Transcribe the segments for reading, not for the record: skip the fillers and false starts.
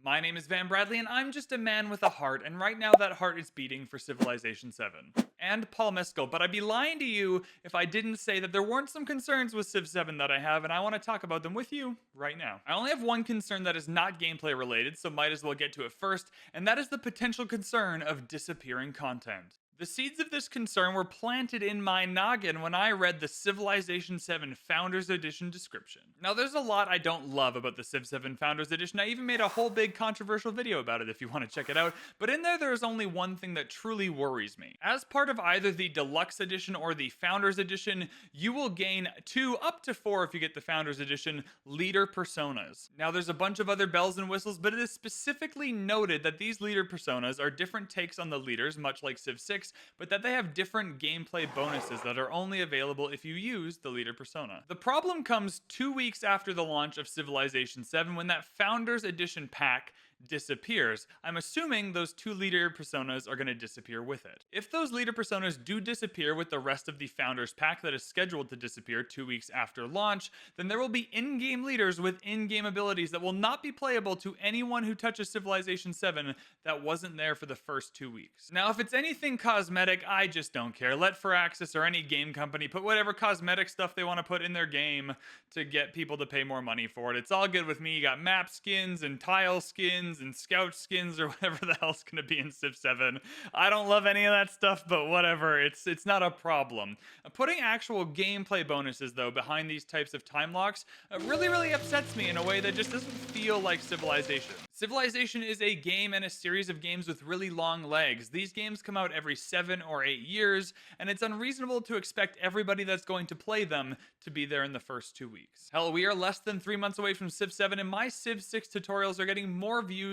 My name is VanBradley, and I'm just a man with a heart, and right now that heart is beating for Civilization 7. And Paul Mescal, but I'd be lying to you if I didn't say that there weren't some concerns with Civ 7 that I have, and I want to talk about them with you right now. I only have one concern that is not gameplay related, so might as well get to it first, and that is the potential concern of disappearing content. The seeds of this concern were planted in my noggin when I read the Civilization 7 Founders Edition description. Now, there's a lot I don't love about the Civ 7 Founders Edition. I even made a whole big controversial video about it if you want to check it out. But in there is only one thing that truly worries me. As part of either the Deluxe Edition or the Founders Edition, you will gain 2 up to 4 if you get the Founders Edition leader personas. Now, there's a bunch of other bells and whistles, but it is specifically noted that these leader personas are different takes on the leaders, much like Civ 6, but that they have different gameplay bonuses that are only available if you use the leader persona. The problem comes 2 weeks after the launch of Civilization 7 when that Founders Edition pack disappears. I'm assuming those 2 leader personas are going to disappear with it. If those leader personas do disappear with the rest of the Founders pack that is scheduled to disappear 2 weeks after launch, then there will be in-game leaders with in-game abilities that will not be playable to anyone who touches Civilization 7 that wasn't there for the first 2 weeks. Now, if it's anything cosmetic, I just don't care. Let Firaxis or any game company put whatever cosmetic stuff they want to put in their game to get people to pay more money for it. It's all good with me. You got map skins and tile skins and scout skins or whatever the hell's going to be in Civ 7. I don't love any of that stuff, but whatever. It's not a problem. Putting actual gameplay bonuses, though, behind these types of time locks really upsets me in a way that just doesn't feel like Civilization. Civilization is a game and a series of games with really long legs. These games come out every 7 or 8 years, and it's unreasonable to expect everybody that's going to play them to be there in the first 2 weeks. Hell, we are less than 3 months away from Civ 7, and my Civ 6 tutorials are getting more views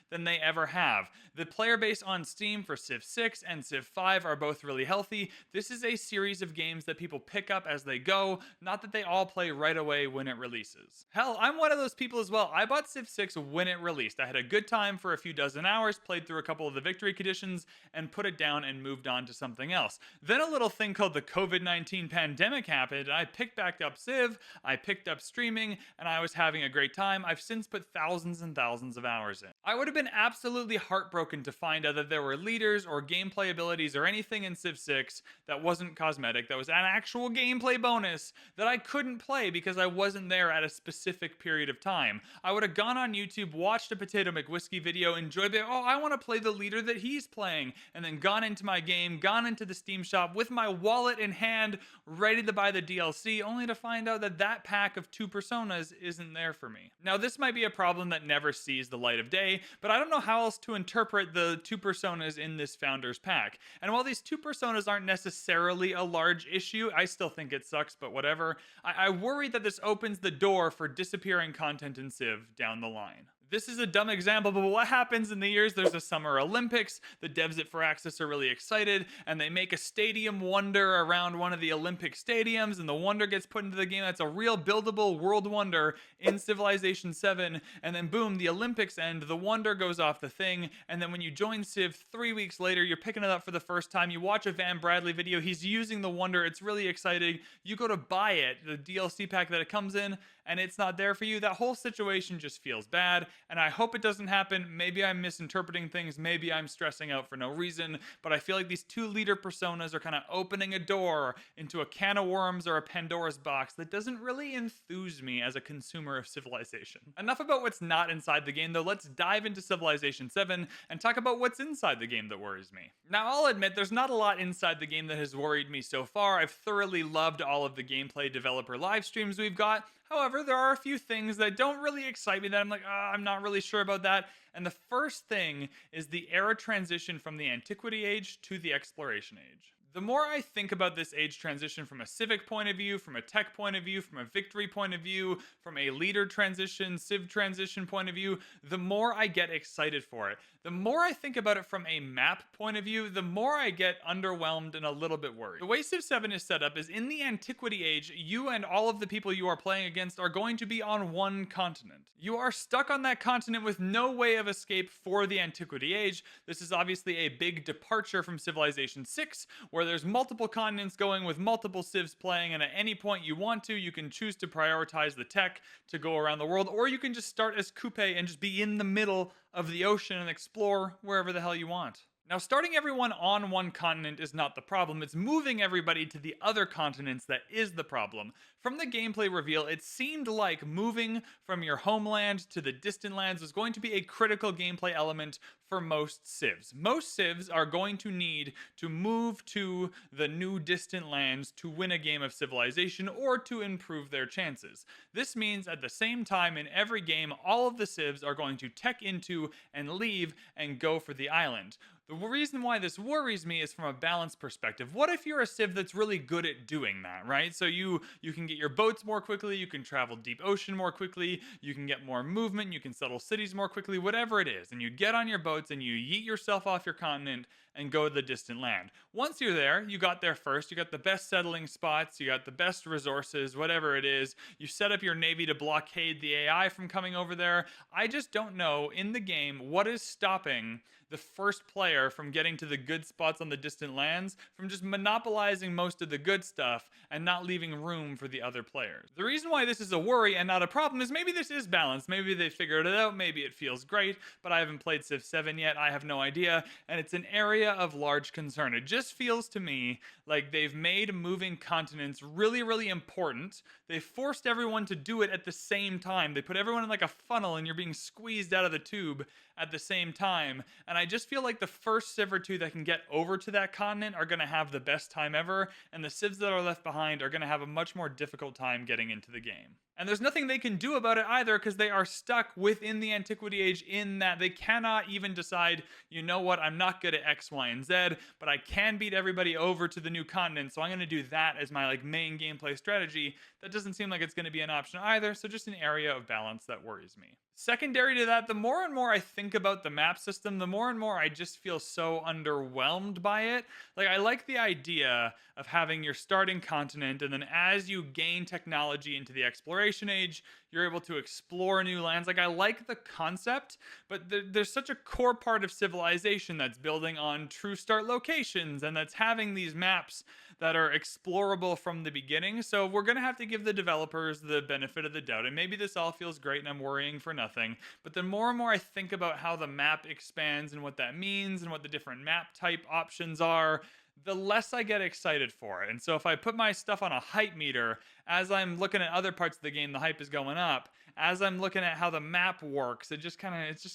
than they ever have. The player base on Steam for Civ 6 and Civ 5 are both really healthy. This is a series of games that people pick up as they go, not that they all play right away when it releases. Hell, I'm one of those people as well. I bought Civ 6 when it released. I had a good time for a few dozen hours, played through a couple of the victory conditions, and put it down and moved on to something else. Then a little thing called the COVID-19 pandemic happened, and I picked back up Civ, I picked up streaming, and I was having a great time. I've since put thousands and thousands of hours in. I would have been absolutely heartbroken to find out that there were leaders or gameplay abilities or anything in Civ 6 that wasn't cosmetic, that was an actual gameplay bonus that I couldn't play because I wasn't there at a specific period of time. I would have gone on YouTube, watched a Potato McWhiskey video, enjoyed it, oh, I want to play the leader that he's playing, and then gone into my game, gone into the Steam shop with my wallet in hand, ready to buy the DLC, only to find out that that pack of 2 personas isn't there for me. Now, this might be a problem that never sees the light of day, but I don't know how else to interpret the 2 personas in this Founders pack. And while these 2 personas aren't necessarily a large issue, I still think it sucks, but whatever. I worry that this opens the door for disappearing content in Civ down the line. This is a dumb example, but what happens in the years there's a Summer Olympics, the devs at Firaxis are really excited, and they make a stadium wonder around one of the Olympic stadiums, and the wonder gets put into the game. That's a real buildable world wonder in Civilization 7, and then boom, the Olympics end, the wonder goes off the thing, and then when you join Civ 3 weeks later, you're picking it up for the first time, you watch a VanBradley video, he's using the wonder, it's really exciting, you go to buy it, the DLC pack that it comes in, and it's not there for you. That whole situation just feels bad, and I hope it doesn't happen. Maybe I'm misinterpreting things, maybe I'm stressing out for no reason, but I feel like these 2 leader personas are kind of opening a door into a can of worms or a Pandora's box that doesn't really enthuse me as a consumer of Civilization. Enough about what's not inside the game, though. Let's dive into Civilization 7 and talk about what's inside the game that worries me. Now, I'll admit there's not a lot inside the game that has worried me so far. I've thoroughly loved all of the gameplay developer live streams we've got. However, there are a few things that don't really excite me that I'm like, I'm not really sure about that. And the first thing is the era transition from the Antiquity Age to the Exploration Age. The more I think about this age transition from a civic point of view, from a tech point of view, from a victory point of view, from a leader transition, civ transition point of view, the more I get excited for it. The more I think about it from a map point of view, the more I get underwhelmed and a little bit worried. The way Civ 7 is set up is in the Antiquity Age, you and all of the people you are playing against are going to be on one continent. You are stuck on that continent with no way of escape for the Antiquity Age. This is obviously a big departure from Civilization 6, where there's multiple continents going with multiple civs playing, and at any point you want to, you can choose to prioritize the tech to go around the world, or you can just start as Coupe and just be in the middle of the ocean and explore wherever the hell you want. Now, starting everyone on one continent is not the problem, it's moving everybody to the other continents that is the problem. From the gameplay reveal, it seemed like moving from your homeland to the distant lands was going to be a critical gameplay element for most civs. Most civs are going to need to move to the new distant lands to win a game of civilization or to improve their chances. This means at the same time in every game, all of the civs are going to tech into and leave and go for the island. The reason why this worries me is from a balance perspective. What if you're a civ that's really good at doing that, right? So you can get your boats more quickly, you can travel deep ocean more quickly, you can get more movement, you can settle cities more quickly, whatever it is. And you get on your boats and you yeet yourself off your continent and go to the distant land. Once you're there, you got there first, you got the best settling spots, you got the best resources, whatever it is. You set up your navy to blockade the AI from coming over there. I just don't know in the game what is stopping the first player from getting to the good spots on the distant lands, from just monopolizing most of the good stuff and not leaving room for the other players. The reason why this is a worry and not a problem is maybe this is balanced. Maybe they figured it out, maybe it feels great, but I haven't played Civ 7 yet, I have no idea, and it's an area of large concern. It just feels to me like they've made moving continents really, really important. They forced everyone to do it at the same time. They put everyone in like a funnel and you're being squeezed out of the tube at the same time. And I just feel like the first civ or two that can get over to that continent are going to have the best time ever, and the civs that are left behind are going to have a much more difficult time getting into the game. And there's nothing they can do about it either, because they are stuck within the Antiquity Age in that they cannot even decide, you know what, I'm not good at X, Y, and Z, but I can beat everybody over to the new continent, so I'm going to do that as my main gameplay strategy. That doesn't seem like it's going to be an option either, so just an area of balance that worries me. Secondary to that, the more and more I think about the map system, the more and more I just feel so underwhelmed by it. Like, I like the idea of having your starting continent, and then as you gain technology into the exploration age, you're able to explore new lands. Like, I like the concept, but there's such a core part of civilization that's building on true start locations, and that's having these maps that are explorable from the beginning. So we're going to have to give the developers the benefit of the doubt. And maybe this all feels great and I'm worrying for nothing. But the more and more I think about how the map expands and what that means and what the different map type options are, the less I get excited for it. And so if I put my stuff on a hype meter, as I'm looking at other parts of the game, the hype is going up. As I'm looking at how the map works, it just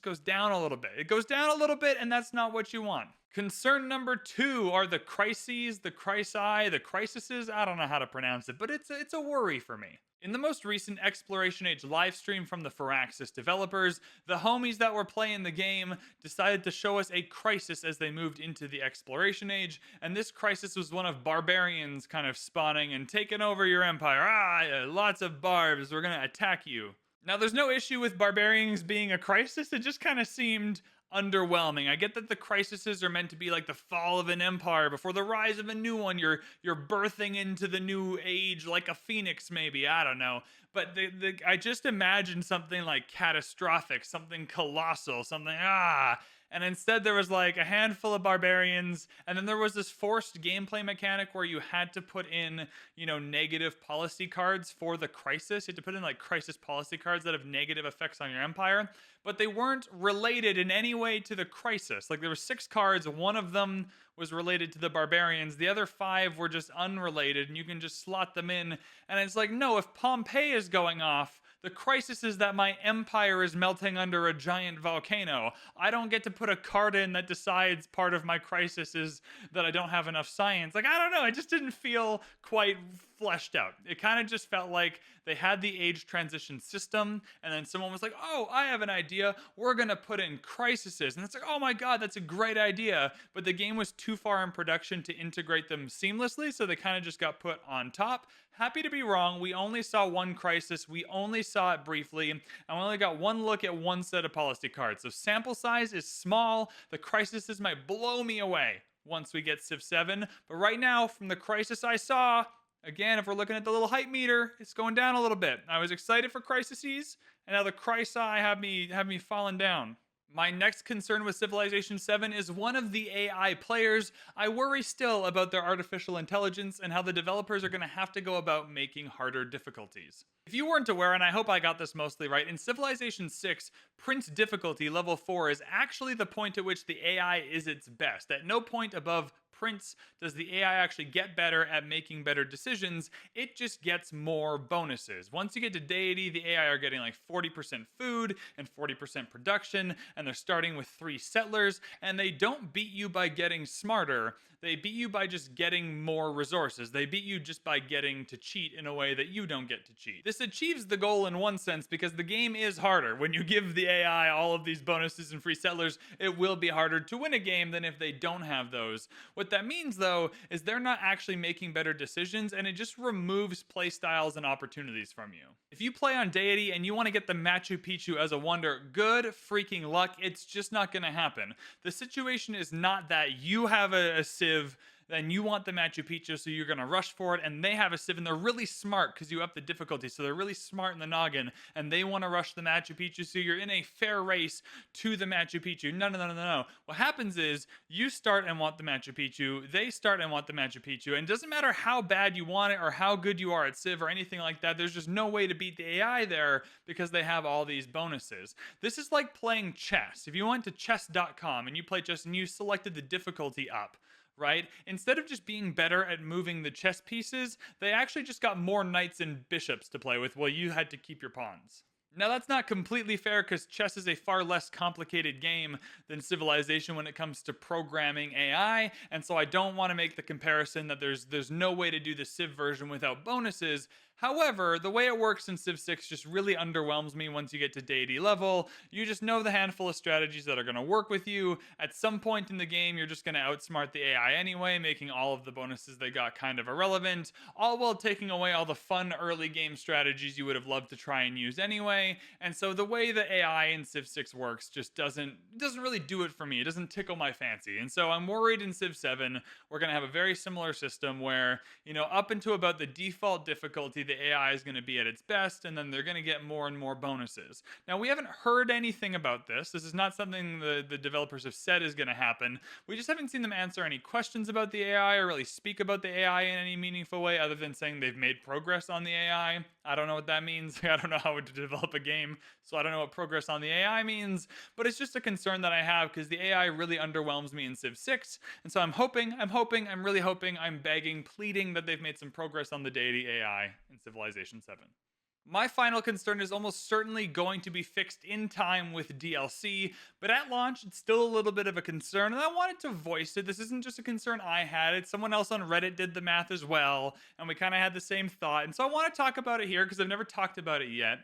goes down a little bit. It goes down a little bit, and that's not what you want. Concern number 2 are the crises, the crisi, the crisises. I don't know how to pronounce it, but it's a worry for me. In the most recent Exploration Age livestream from the Firaxis developers, the homies that were playing the game decided to show us a crisis as they moved into the Exploration Age, and this crisis was one of barbarians kind of spawning and taking over your empire. Lots of barbs, we're gonna attack you. Now, there's no issue with barbarians being a crisis, it just kind of seemed underwhelming. I get that the crises are meant to be like the fall of an empire before the rise of a new one. You're birthing into the new age like a phoenix, maybe. I don't know. But I just imagined something like catastrophic, something colossal, something and instead there was like a handful of barbarians, and then there was this forced gameplay mechanic where you had to put in, negative policy cards for the crisis. You had to put in like crisis policy cards that have negative effects on your empire, but they weren't related in any way to the crisis. Like, there were 6 cards, one of them was related to the barbarians, the other 5 were just unrelated, and you can just slot them in. And it's like, no, if Pompeii is going off, the crisis is that my empire is melting under a giant volcano. I don't get to put a card in that decides part of my crisis is that I don't have enough science. Like, I don't know, it just didn't feel quite fleshed out. It kind of just felt like they had the age transition system, and then someone was like, oh, I have an idea, we're gonna put in crises. And it's like, oh my god, that's a great idea. But the game was too far in production to integrate them seamlessly, so they kind of just got put on top. Happy to be wrong, we only saw one crisis, we only saw it briefly, and we only got one look at one set of policy cards. So sample size is small, the crises might blow me away once we get Civ 7, but right now, from the crisis I saw, again, if we're looking at the little hype meter, it's going down a little bit. I was excited for crises, and now the crisi have me falling down. My next concern with Civilization 7 is one of the AI players. I worry still about their artificial intelligence and how the developers are going to have to go about making harder difficulties. If you weren't aware, and I hope I got this mostly right, in Civilization 6, Prince difficulty level 4 is actually the point at which the AI is its best. At no point above Prince does the AI actually get better at making better decisions. It just gets more bonuses. Once you get to Deity, the AI are getting like 40% food and 40% production, and they're starting with 3 settlers, and they don't beat you by getting smarter. They beat you by just getting more resources. They beat you just by getting to cheat in a way that you don't get to cheat. This achieves the goal in one sense because the game is harder. When you give the AI all of these bonuses and free settlers, it will be harder to win a game than if they don't have those. What that means, though, is they're not actually making better decisions, and it just removes playstyles and opportunities from you. If you play on Deity and you want to get the Machu Picchu as a wonder, good freaking luck. It's just not going to happen. The situation is not that you have a civ then you want the Machu Picchu, so you're going to rush for it, and they have a civ, and they're really smart because you up the difficulty, so they're really smart in the noggin, and they want to rush the Machu Picchu, so you're in a fair race to the Machu Picchu. No. What happens is, you start and want the Machu Picchu, they start and want the Machu Picchu, and it doesn't matter how bad you want it, or how good you are at civ, or anything like that, there's just no way to beat the AI there, because they have all these bonuses. This is like playing chess. If you went to chess.com, and you play chess, and you selected the difficulty up, right? Instead of just being better at moving the chess pieces, they actually just got more knights and bishops to play with while you had to keep your pawns. Now, that's not completely fair because chess is a far less complicated game than Civilization when it comes to programming AI, and so I don't want to make the comparison that there's no way to do the Civ version without bonuses. However, the way it works in Civ 6 just really underwhelms me once you get to Deity level. You just know the handful of strategies that are going to work with you. At some point in the game, you're just going to outsmart the AI anyway, making all of the bonuses they got kind of irrelevant, all while taking away all the fun early game strategies you would have loved to try and use anyway. And so the way the AI in Civ 6 works just doesn't really do it for me. It doesn't tickle my fancy. And so I'm worried in Civ 7 we're going to have a very similar system where, up into about the default difficulty, the AI is going to be at its best, and then they're going to get more and more bonuses. Now, we haven't heard anything about this. This is not something the developers have said is going to happen. We just haven't seen them answer any questions about the AI or really speak about the AI in any meaningful way other than saying they've made progress on the AI. I don't know what that means. I don't know how to develop a game, so I don't know what progress on the AI means, but it's just a concern that I have because the AI really underwhelms me in Civ 6, and so I'm really hoping, I'm begging, pleading that they've made some progress on the Deity AI in Civilization 7. My final concern is almost certainly going to be fixed in time with DLC, but at launch, it's still a little bit of a concern, and I wanted to voice it. This isn't just a concern I had, it's someone else on Reddit did the math as well, and we kind of had the same thought, and so I want to talk about it here because I've never talked about it yet.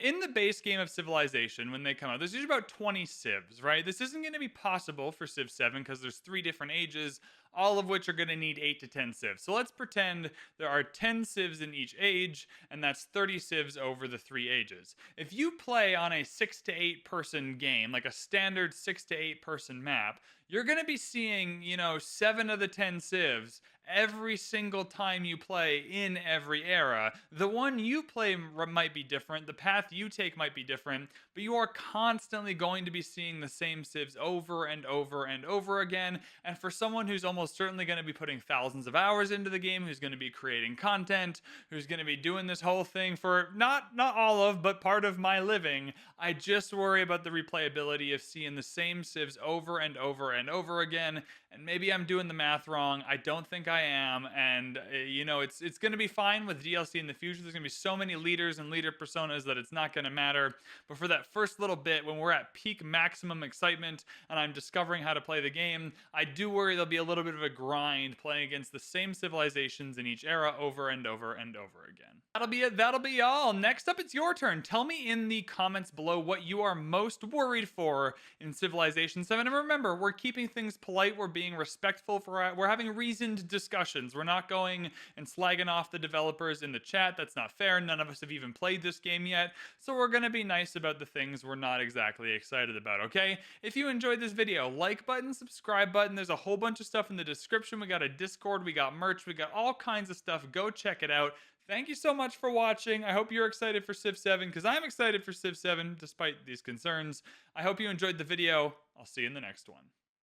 In the base game of Civilization, when they come out, there's usually about 20 civs, right? This isn't going to be possible for Civ 7 because there's 3 different ages, all of which are going to need 8 to 10 civs. So let's pretend there are 10 civs in each age, and that's 30 civs over the 3 ages. If you play on a 6 to 8 person game, like a standard 6 to 8 person map, you're going to be seeing, 7 of the 10 civs every single time you play in every era. The one you play might be different, the path you take might be different, but you are constantly going to be seeing the same civs over and over and over again. And for someone who's almost certainly going to be putting thousands of hours into the game, who's going to be creating content, who's going to be doing this whole thing for not all of, but part of my living, I just worry about the replayability of seeing the same civs over and over and over again. And maybe I'm doing the math wrong. I don't think I am. And, it's going to be fine with DLC in the future. There's going to be so many leaders and leader personas that it's not going to matter. But for that first little bit, when we're at peak maximum excitement and I'm discovering how to play the game, I do worry there'll be a little bit of a grind playing against the same civilizations in each era over and over and over again. That'll be it. That'll be all. Next up, it's your turn. Tell me in the comments below what you are most worried for in Civilization 7. And remember, we're keeping things polite. We're being respectful. We're having reasoned discussions. We're not going and slagging off the developers in the chat. That's not fair. None of us have even played this game yet. So we're going to be nice about the things we're not exactly excited about, okay? If you enjoyed this video, like button, subscribe button. There's a whole bunch of stuff in the description. We got a Discord, we got merch, we got all kinds of stuff. Go check it out. Thank you so much for watching. I hope you're excited for Civ 7 because I'm excited for Civ 7 despite these concerns. I hope you enjoyed the video. I'll see you in the next one.